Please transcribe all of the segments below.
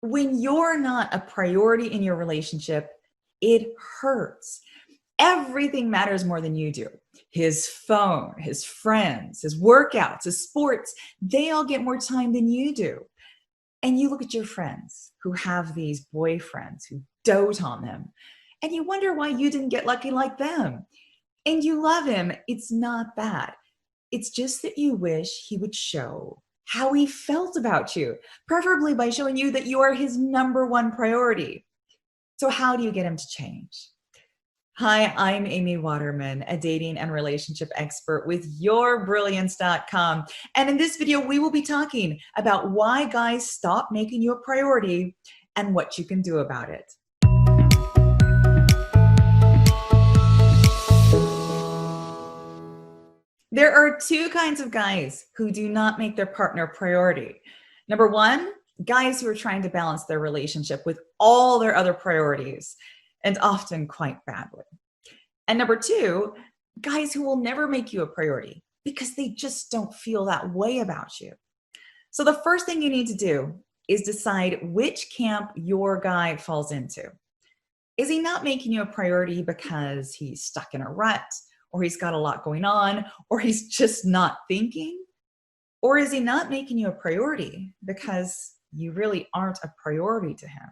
When you're not a priority in your relationship, it hurts. Everything matters more than you do. His phone, his friends, his workouts, his sports, they all get more time than you do. And you look at your friends who have these boyfriends who dote on them, and you wonder why you didn't get lucky like them. And you love him. It's not bad. It's just that you wish he would show how he felt about you, preferably by showing you that you are his number one priority. So how do you get him to change? Hi, I'm Amy Waterman, a dating and relationship expert with yourbrilliance.com. And in this video, we will be talking about why guys stop making you a priority and what you can do about it. There are two kinds of guys who do not make their partner a priority. Number one, guys who are trying to balance their relationship with all their other priorities, and often quite badly. And number two, guys who will never make you a priority because they just don't feel that way about you. So the first thing you need to do is decide which camp your guy falls into. Is he not making you a priority because he's stuck in a rut, or he's got a lot going on, or he's just not thinking? Or is he not making you a priority because you really aren't a priority to him?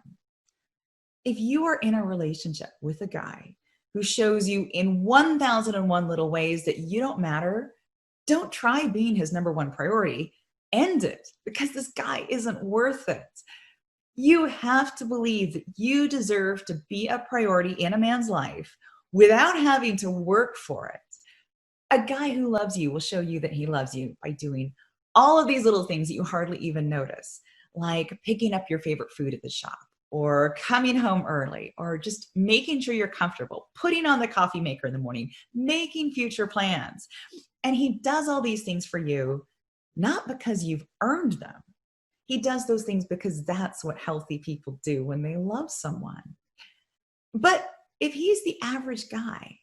If you are in a relationship with a guy who shows you in 1001 little ways that you don't matter, don't try being his number one priority. End it, because this guy isn't worth it. You have to believe that you deserve to be a priority in a man's life without having to work for it. A guy who loves you will show you that he loves you by doing all of these little things that you hardly even notice, like picking up your favorite food at the shop, or coming home early, or just making sure you're comfortable, putting on the coffee maker in the morning, making future plans. And he does all these things for you, not because you've earned them. He does those things because that's what healthy people do when they love someone. But if he's the average guy,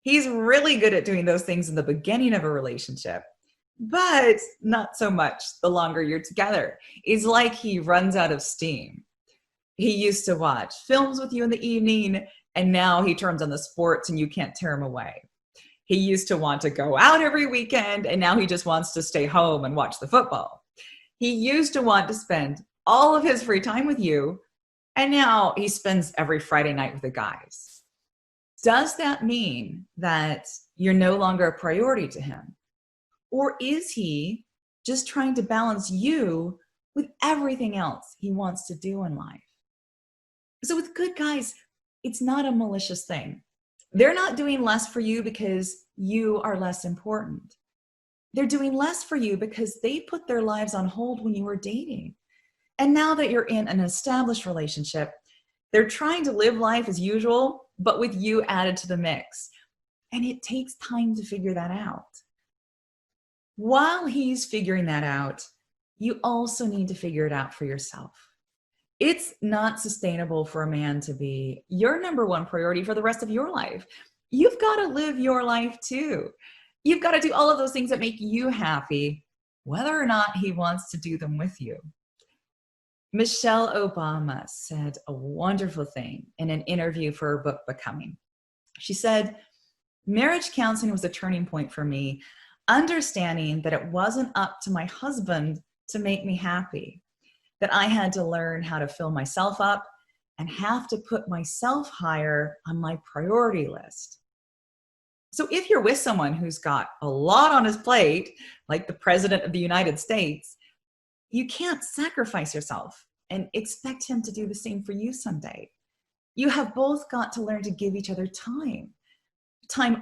he's really good at doing those things in the beginning of a relationship, but not so much the longer you're together. It's like he runs out of steam. He used to watch films with you in the evening, and now he turns on the sports and you can't tear him away. He used to want to go out every weekend, and now he just wants to stay home and watch the football. He used to want to spend all of his free time with you, and now he spends every Friday night with the guys. Does that mean that you're no longer a priority to him? Or is he just trying to balance you with everything else he wants to do in life? So with good guys, it's not a malicious thing. They're not doing less for you because you are less important. They're doing less for you because they put their lives on hold when you were dating. And now that you're in an established relationship, they're trying to live life as usual, but with you added to the mix. And it takes time to figure that out. While he's figuring that out, you also need to figure it out for yourself. It's not sustainable for a man to be your number one priority for the rest of your life. You've got to live your life too. You've got to do all of those things that make you happy, whether or not he wants to do them with you. Michelle Obama said a wonderful thing in an interview for her book, Becoming. She said, "Marriage counseling was a turning point for me, understanding that it wasn't up to my husband to make me happy, that I had to learn how to fill myself up and have to put myself higher on my priority list." So if you're with someone who's got a lot on his plate, like the President of the United States, you can't sacrifice yourself and expect him to do the same for you someday. You have both got to learn to give each other time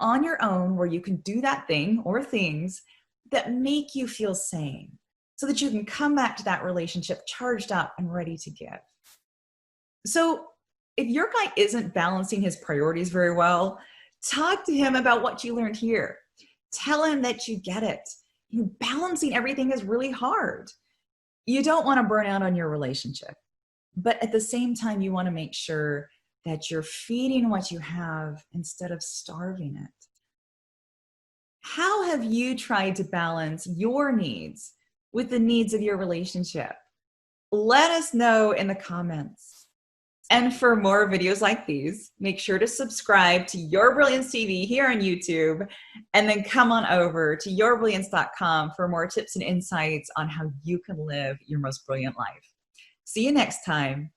on your own where you can do that thing or things that make you feel sane, so that you can come back to that relationship charged up and ready to give. So if your guy isn't balancing his priorities very well, talk to him about what you learned here. Tell him that you get it. Balancing everything is really hard. You don't want to burn out on your relationship, but at the same time, you want to make sure that you're feeding what you have instead of starving it. How have you tried to balance your needs with the needs of your relationship? Let us know in the comments. And for more videos like these, make sure to subscribe to Your Brilliance TV here on YouTube, and then come on over to yourbrilliance.com for more tips and insights on how you can live your most brilliant life. See you next time.